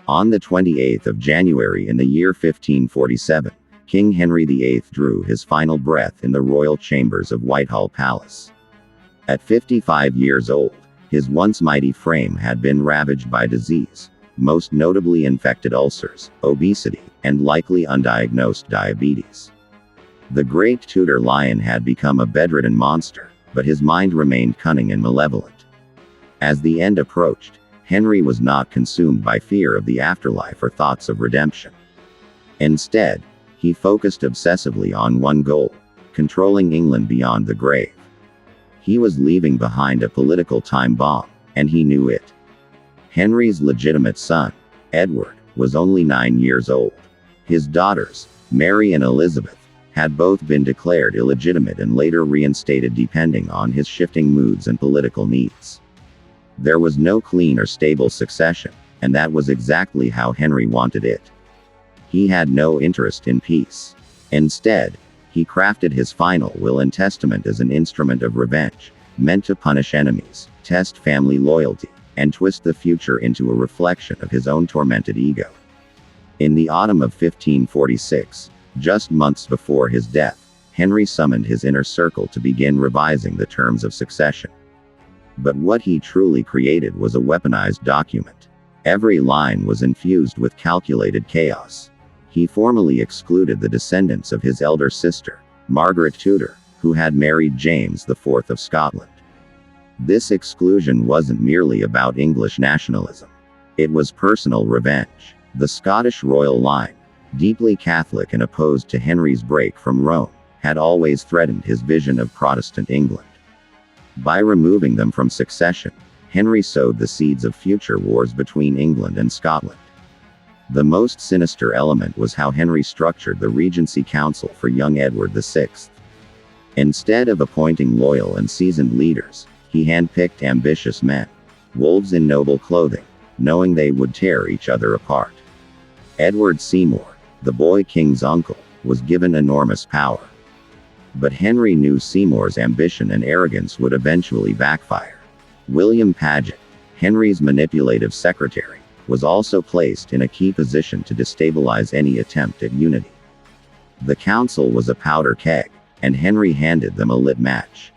On the 28th of January in the year 1547, King Henry VIII drew his final breath in the royal chambers of Whitehall Palace. At 55 years old, his once mighty frame had been ravaged by disease, most notably infected ulcers, obesity, and likely undiagnosed diabetes. The great Tudor lion had become a bedridden monster, but his mind remained cunning and malevolent. As the end approached, Henry was not consumed by fear of the afterlife or thoughts of redemption. Instead, he focused obsessively on one goal: controlling England beyond the grave. He was leaving behind a political time bomb, and he knew it. Henry's legitimate son, Edward, was only 9 years old. His daughters, Mary and Elizabeth, had both been declared illegitimate and later reinstated depending on his shifting moods and political needs. There was no clean or stable succession, and that was exactly how Henry wanted it. He had no interest in peace. Instead, he crafted his final will and testament as an instrument of revenge, meant to punish enemies, test family loyalty, and twist the future into a reflection of his own tormented ego. In the autumn of 1546, just months before his death, Henry summoned his inner circle to begin revising the terms of succession. But what he truly created was a weaponized document. Every line was infused with calculated chaos. He formally excluded the descendants of his elder sister, Margaret Tudor, who had married James IV of Scotland. This exclusion wasn't merely about English nationalism. It was personal revenge. The Scottish royal line, deeply Catholic and opposed to Henry's break from Rome, had always threatened his vision of Protestant England. By removing them from succession, Henry sowed the seeds of future wars between England and Scotland. The most sinister element was how Henry structured the Regency Council for young Edward VI. Instead of appointing loyal and seasoned leaders, he handpicked ambitious men, wolves in noble clothing, knowing they would tear each other apart. Edward Seymour, the boy king's uncle, was given enormous power. But Henry knew Seymour's ambition and arrogance would eventually backfire. William Paget, Henry's manipulative secretary, was also placed in a key position to destabilize any attempt at unity. The council was a powder keg, and Henry handed them a lit match.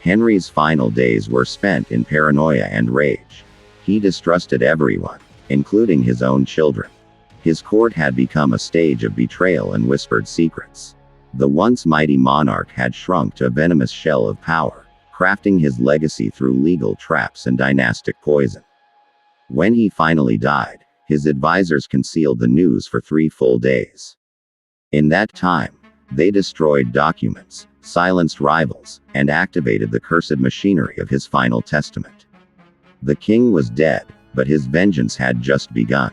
Henry's final days were spent in paranoia and rage. He distrusted everyone, including his own children. His court had become a stage of betrayal and whispered secrets. The once mighty monarch had shrunk to a venomous shell of power, crafting his legacy through legal traps and dynastic poison. When he finally died, his advisors concealed the news for 3 full days. In that time, they destroyed documents, silenced rivals, and activated the cursed machinery of his final testament. The king was dead, but his vengeance had just begun.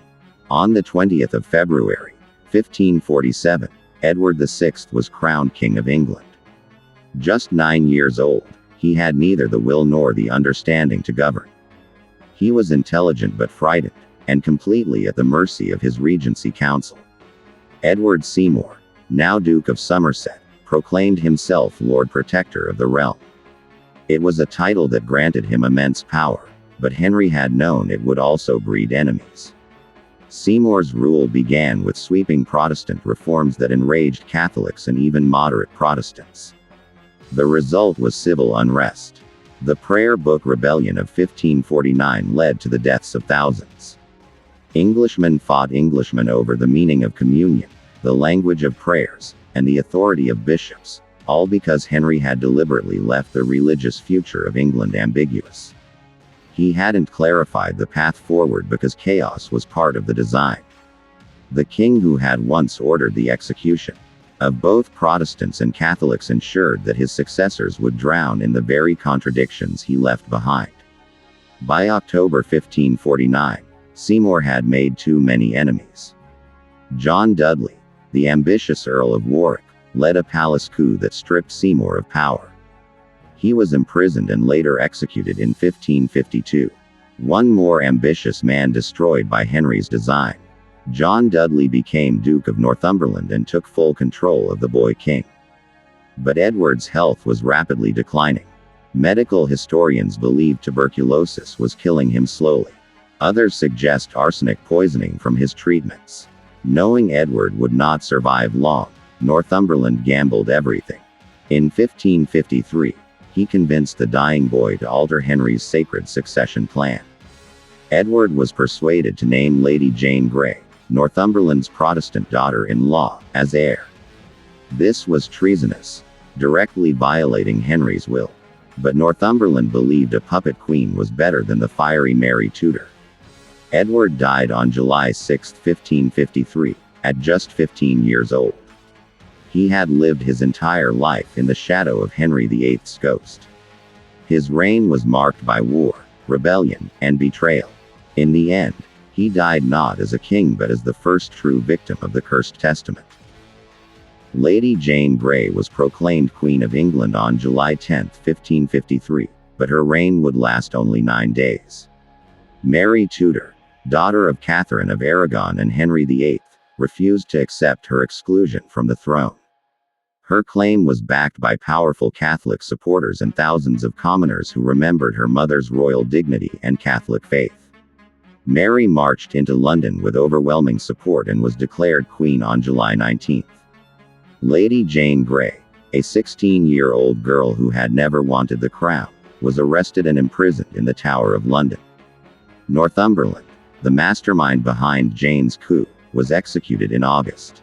On the 20th of February, 1547, Edward VI was crowned King of England. Just 9 years old, he had neither the will nor the understanding to govern. He was intelligent but frightened, and completely at the mercy of his Regency Council. Edward Seymour, now Duke of Somerset, proclaimed himself Lord Protector of the realm. It was a title that granted him immense power, but Henry had known it would also breed enemies. Seymour's rule began with sweeping Protestant reforms that enraged Catholics and even moderate Protestants. The result was civil unrest. The Prayer Book Rebellion of 1549 led to the deaths of thousands. Englishmen fought Englishmen over the meaning of communion, the language of prayers, and the authority of bishops, all because Henry had deliberately left the religious future of England ambiguous. He hadn't clarified the path forward because chaos was part of the design. The king who had once ordered the execution of both Protestants and Catholics ensured that his successors would drown in the very contradictions he left behind. By October 1549, Seymour had made too many enemies. John Dudley, the ambitious Earl of Warwick, led a palace coup that stripped Seymour of power. He was imprisoned and later executed in 1552. One more ambitious man destroyed by Henry's design. John Dudley became Duke of Northumberland and took full control of the boy king. But Edward's health was rapidly declining. Medical historians believed tuberculosis was killing him slowly. Others suggest arsenic poisoning from his treatments. Knowing Edward would not survive long, Northumberland gambled everything. In 1553, he convinced the dying boy to alter Henry's sacred succession plan. Edward was persuaded to name Lady Jane Grey, Northumberland's Protestant daughter-in-law, as heir. This was treasonous, directly violating Henry's will. But Northumberland believed a puppet queen was better than the fiery Mary Tudor. Edward died on July 6, 1553, at just 15 years old. He had lived his entire life in the shadow of Henry VIII's ghost. His reign was marked by war, rebellion, and betrayal. In the end, he died not as a king but as the first true victim of the Cursed Testament. Lady Jane Grey was proclaimed Queen of England on July 10, 1553, but her reign would last only 9 days. Mary Tudor, daughter of Catherine of Aragon and Henry VIII, refused to accept her exclusion from the throne. Her claim was backed by powerful Catholic supporters and thousands of commoners who remembered her mother's royal dignity and Catholic faith. Mary marched into London with overwhelming support and was declared queen on July 19. Lady Jane Grey, a 16-year-old girl who had never wanted the crown, was arrested and imprisoned in the Tower of London. Northumberland, the mastermind behind Jane's coup, was executed in August.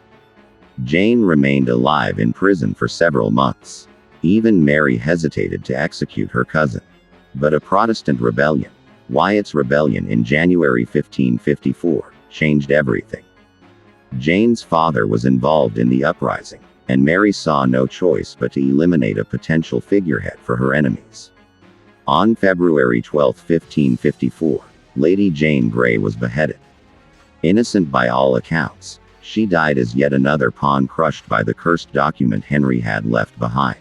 Jane remained alive in prison for several months. Even Mary hesitated to execute her cousin. But a Protestant rebellion, Wyatt's Rebellion in January 1554, changed everything. Jane's father was involved in the uprising, and Mary saw no choice but to eliminate a potential figurehead for her enemies. On February 12, 1554, Lady Jane Grey was beheaded. Innocent by all accounts, she died as yet another pawn crushed by the cursed document Henry had left behind.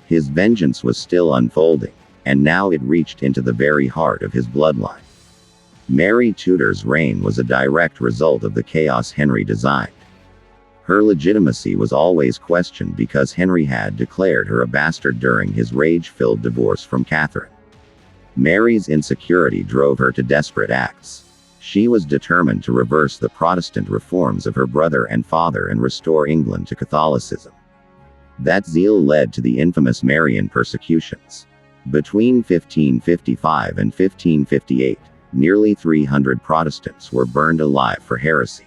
His vengeance was still unfolding, and now it reached into the very heart of his bloodline. Mary Tudor's reign was a direct result of the chaos Henry designed. Her legitimacy was always questioned because Henry had declared her a bastard during his rage-filled divorce from Catherine. Mary's insecurity drove her to desperate acts. She was determined to reverse the Protestant reforms of her brother and father and restore England to Catholicism. That zeal led to the infamous Marian persecutions. Between 1555 and 1558, nearly 300 Protestants were burned alive for heresy.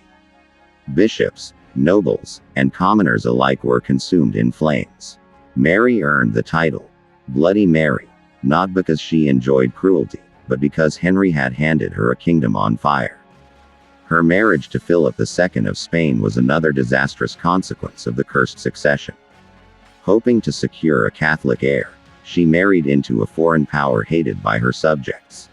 Bishops, nobles, and commoners alike were consumed in flames. Mary earned the title, Bloody Mary, not because she enjoyed cruelty, but because Henry had handed her a kingdom on fire. Her marriage to Philip II of Spain was another disastrous consequence of the cursed succession. Hoping to secure a Catholic heir, she married into a foreign power hated by her subjects.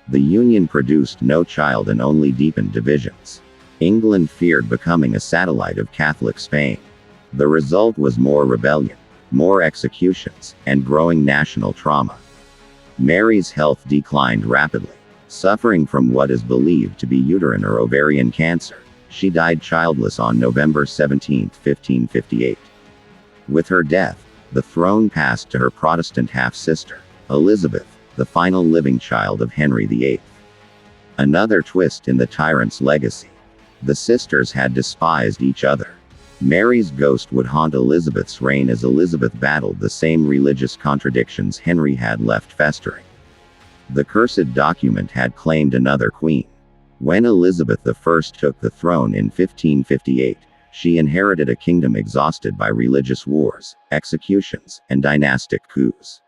The union produced no child and only deepened divisions. England feared becoming a satellite of Catholic Spain. The result was more rebellion, more executions, and growing national trauma. Mary's health declined rapidly. Suffering from what is believed to be uterine or ovarian cancer, she died childless on November 17, 1558. With her death, the throne passed to her Protestant half-sister, Elizabeth, the final living child of Henry VIII. Another twist in the tyrant's legacy. The sisters had despised each other. Mary's ghost would haunt Elizabeth's reign as Elizabeth battled the same religious contradictions Henry had left festering. The cursed document had claimed another queen. When Elizabeth I took the throne in 1558, she inherited a kingdom exhausted by religious wars, executions, and dynastic coups.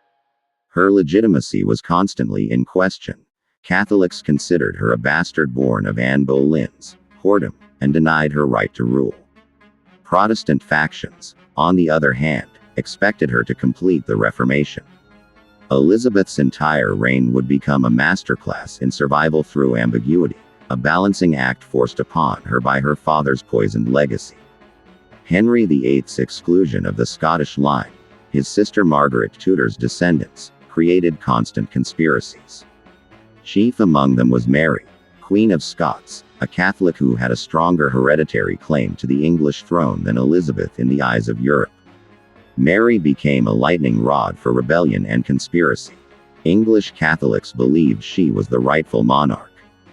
Her legitimacy was constantly in question. Catholics considered her a bastard born of Anne Boleyn's whoredom, and denied her right to rule. Protestant factions, on the other hand, expected her to complete the Reformation. Elizabeth's entire reign would become a masterclass in survival through ambiguity, a balancing act forced upon her by her father's poisoned legacy. Henry VIII's exclusion of the Scottish line, his sister Margaret Tudor's descendants, created constant conspiracies. Chief among them was Mary, Queen of Scots, a Catholic who had a stronger hereditary claim to the English throne than Elizabeth in the eyes of Europe. Mary became a lightning rod for rebellion and conspiracy. English Catholics believed she was the rightful monarch.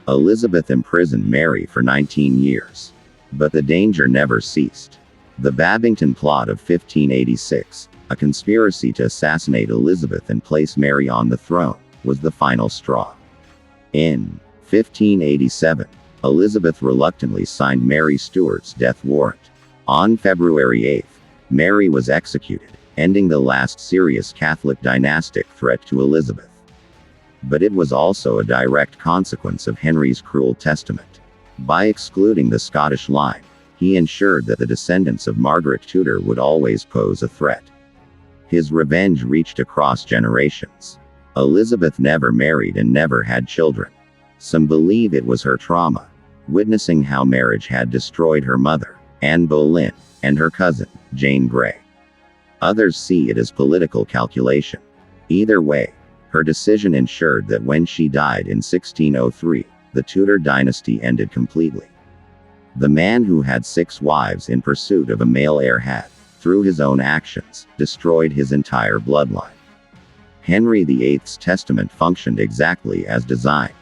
Elizabeth imprisoned Mary for 19 years. But the danger never ceased. The Babington Plot of 1586, a conspiracy to assassinate Elizabeth and place Mary on the throne, was the final straw. In 1587, Elizabeth reluctantly signed Mary Stuart's death warrant. On February 8, Mary was executed, ending the last serious Catholic dynastic threat to Elizabeth. But it was also a direct consequence of Henry's cruel testament. By excluding the Scottish line, he ensured that the descendants of Margaret Tudor would always pose a threat. His revenge reached across generations. Elizabeth never married and never had children. Some believe it was her trauma, witnessing how marriage had destroyed her mother, Anne Boleyn, and her cousin, Jane Grey. Others see it as political calculation. Either way, her decision ensured that when she died in 1603, the Tudor dynasty ended completely. The man who had 6 wives in pursuit of a male heir had, through his own actions, destroyed his entire bloodline. Henry VIII's testament functioned exactly as designed.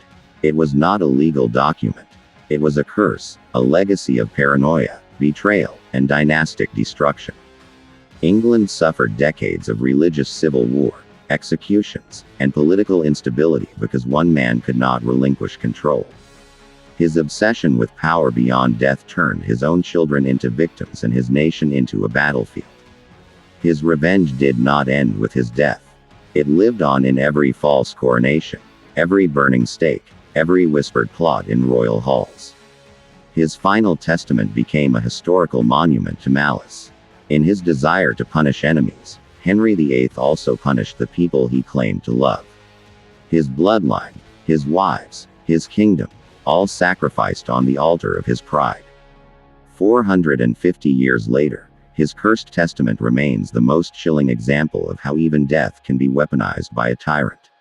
It was not a legal document. It was a curse, a legacy of paranoia, betrayal, and dynastic destruction. England suffered decades of religious civil war, executions, and political instability because one man could not relinquish control. His obsession with power beyond death turned his own children into victims and his nation into a battlefield. His revenge did not end with his death. It lived on in every false coronation, every burning stake, every whispered plot in royal halls. His final testament became a historical monument to malice. In his desire to punish enemies, Henry VIII also punished the people he claimed to love. His bloodline, his wives, his kingdom, all sacrificed on the altar of his pride. 450 years later, his cursed testament remains the most chilling example of how even death can be weaponized by a tyrant.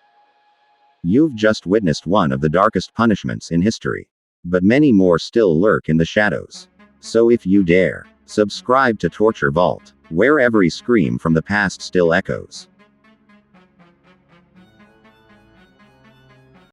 You've just witnessed one of the darkest punishments in history. But many more still lurk in the shadows. So if you dare, subscribe to Torture Vault, where every scream from the past still echoes.